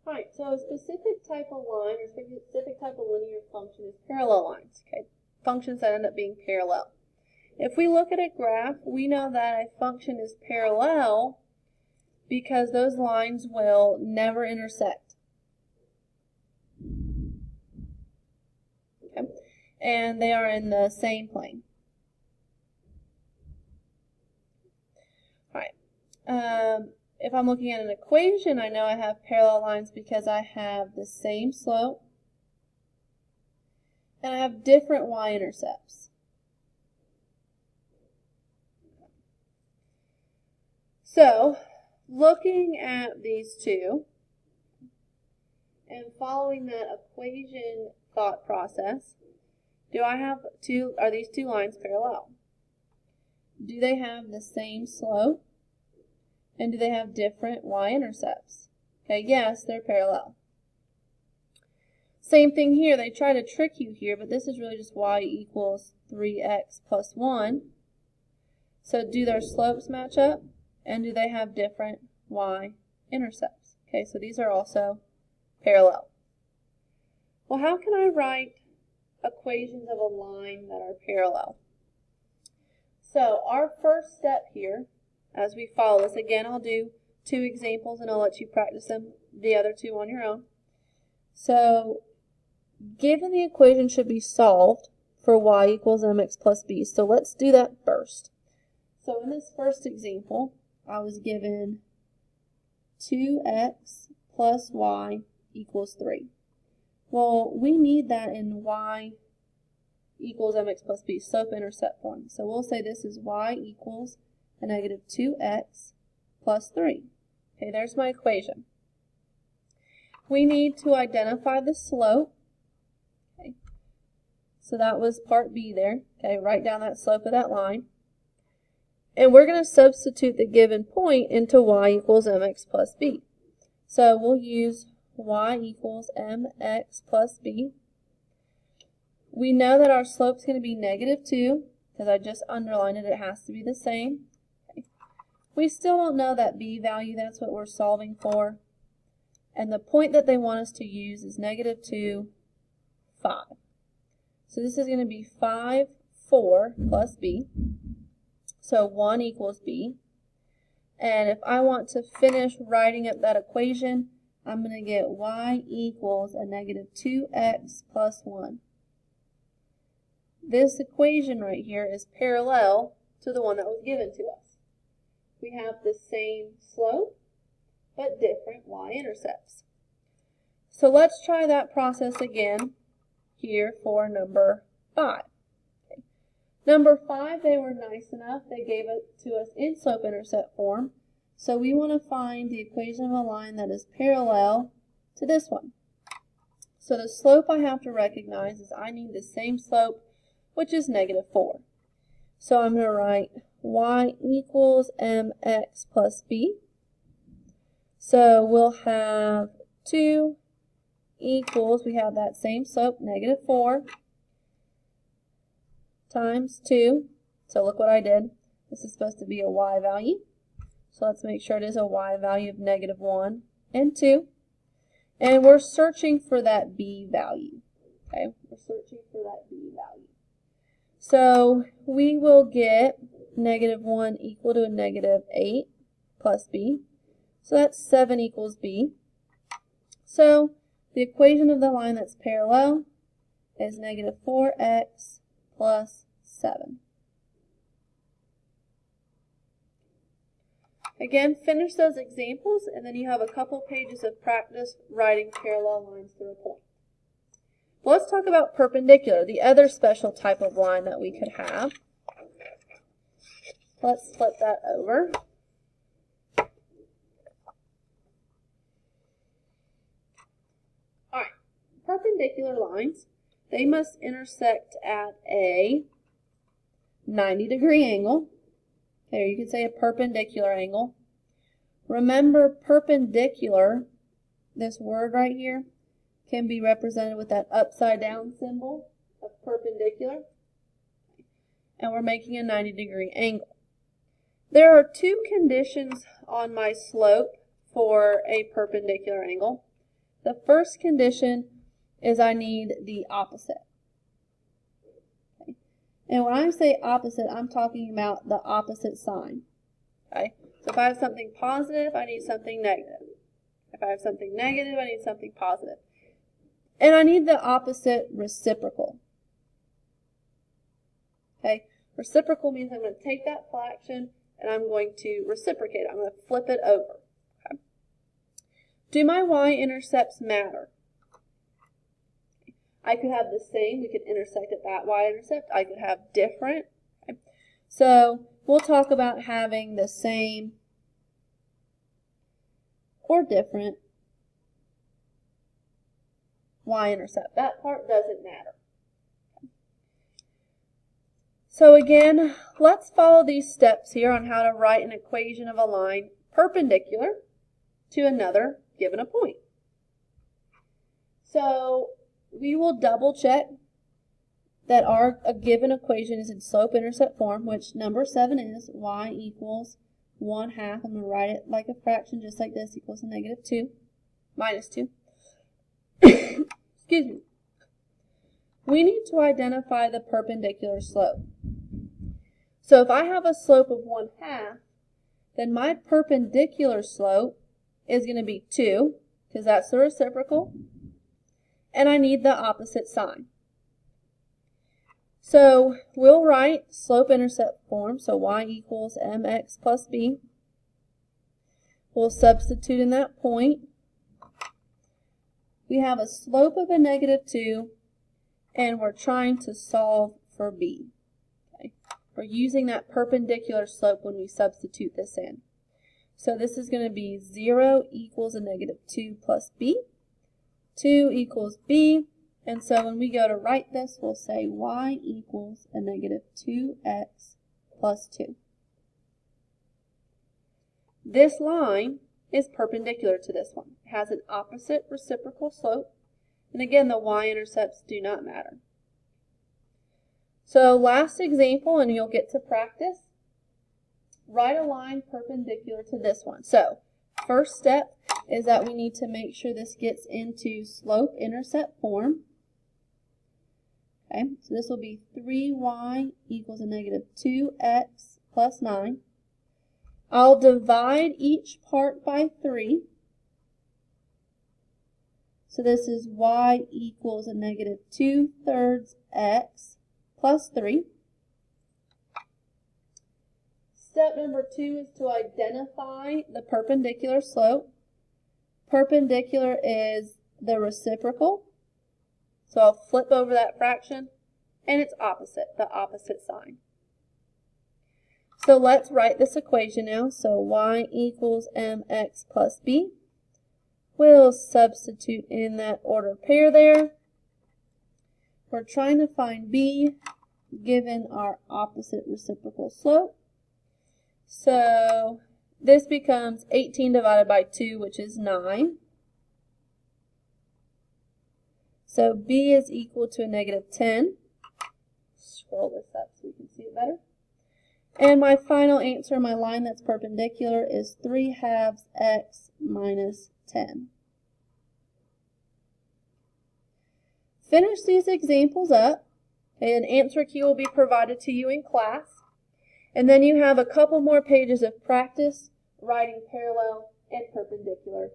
Right, so a specific type of line or specific type of linear function is parallel lines, okay? Functions that end up being parallel. If we look at a graph, we know that a function is parallel because those lines will never intersect. Okay? And they are in the same plane. All right. If I'm looking at an equation, I know I have parallel lines because I have the same slope and I have different y-intercepts. So, looking at these two and following that equation thought process, are these two lines parallel? Do they have the same slope? And do they have different y-intercepts? Okay, yes, they're parallel. Same thing here. They try to trick you here, but this is really just y equals 3x plus 1. So do their slopes match up? And do they have different y-intercepts? Okay, so these are also parallel. Well, how can I write equations of a line that are parallel? So our first step here, as we follow this, again, I'll do 2 examples and I'll let you practice them, the other 2 on your own. So, given the equation should be solved for y equals mx plus b. So let's do that first. So in this first example, I was given 2x plus y equals 3. Well, we need that in y equals mx plus b, slope-intercept form. So we'll say this is y equals a negative 2x plus 3. Okay, there's my equation. We need to identify the slope. Okay, so that was part B there. Okay, write down that slope of that line. And we're going to substitute the given point into y equals mx plus b. So we'll use y equals mx plus b. We know that our slope is going to be negative 2, because I just underlined it. It has to be the same. Okay. We still don't know that b value. That's what we're solving for. And the point that they want us to use is negative 2, 5. So this is going to be 5, 4 plus b. So 1 equals b. And if I want to finish writing up that equation, I'm going to get y equals a negative 2x plus 1. This equation right here is parallel to the one that was given to us. We have the same slope, but different y-intercepts. So let's try that process again here for number 5. Okay. Number 5, they were nice enough. They gave it to us in slope-intercept form. So we want to find the equation of a line that is parallel to this one. So the slope I have to recognize is I need the same slope, which is negative 4. So I'm going to write y equals mx plus b. So we'll have 2 equals, we have that same slope, negative 4 times 2. So look what I did. This is supposed to be a y value. So let's make sure it is a y value of negative 1 and 2. And we're searching for that b value. Okay, we're searching for that b value. So we will get negative 1 equal to a negative 8 plus b. So that's 7 equals b. So the equation of the line that's parallel is negative 4x plus 7. Again, finish those examples, and then you have a couple pages of practice writing parallel lines through a point. Well, let's talk about perpendicular, the other special type of line that we could have. Let's flip that over. All right, perpendicular lines, they must intersect at a 90-degree angle. Okay, you can say a perpendicular angle. Remember, perpendicular, this word right here, can be represented with that upside down symbol of perpendicular. And we're making a 90-degree angle. There are 2 conditions on my slope for a perpendicular angle. The first condition is I need the opposite. Okay. And when I say opposite, I'm talking about the opposite sign. Okay. So if I have something positive, I need something negative. If I have something negative, I need something positive. And I need the opposite reciprocal. Okay. Reciprocal means I'm going to take that fraction and I'm going to reciprocate it. I'm going to flip it over. Okay. Do my y-intercepts matter? I could have the same. We could intersect at that y-intercept. I could have different. Okay. So we'll talk about having the same or different y-intercept. That part doesn't matter. So again, let's follow these steps here on how to write an equation of a line perpendicular to another given a point. So we will double check that our given equation is in slope-intercept form, which number 7 is. Y equals 1/2. I'm going to write it like a fraction, just like this, equals a -2, -2. Excuse me. We need to identify the perpendicular slope. So if I have a slope of 1/2, then my perpendicular slope is going to be 2, because that's the reciprocal, and I need the opposite sign. So we'll write slope-intercept form, so y equals mx plus b. We'll substitute in that point. We have a slope of a -2, and we're trying to solve for b. Okay. We're using that perpendicular slope when we substitute this in. So this is going to be 0 equals a -2 plus b. 2 equals b. And so when we go to write this, we'll say y equals a -2x plus 2. This line is perpendicular to this one. It has an opposite reciprocal slope. And again, the y-intercepts do not matter. So last example, and you'll get to practice, write a line perpendicular to this one. So first step is that we need to make sure this gets into slope-intercept form. Okay, so this will be 3y equals a -2x plus 9. I'll divide each part by 3. So this is y equals a -2/3 x plus 3. Step number 2 is to identify the perpendicular slope. Perpendicular is the reciprocal. So I'll flip over that fraction, and it's opposite, the opposite sign. So let's write this equation now. So y equals mx plus b. We'll substitute in that order pair there. We're trying to find b given our opposite reciprocal slope. So this becomes 18 divided by 2, which is 9. So b is equal to a -10. Scroll this up so we can see it better. And my final answer, my line that's perpendicular, is 3/2 x minus 10. Finish these examples up. An answer key will be provided to you in class. And then you have a couple more pages of practice writing parallel and perpendicular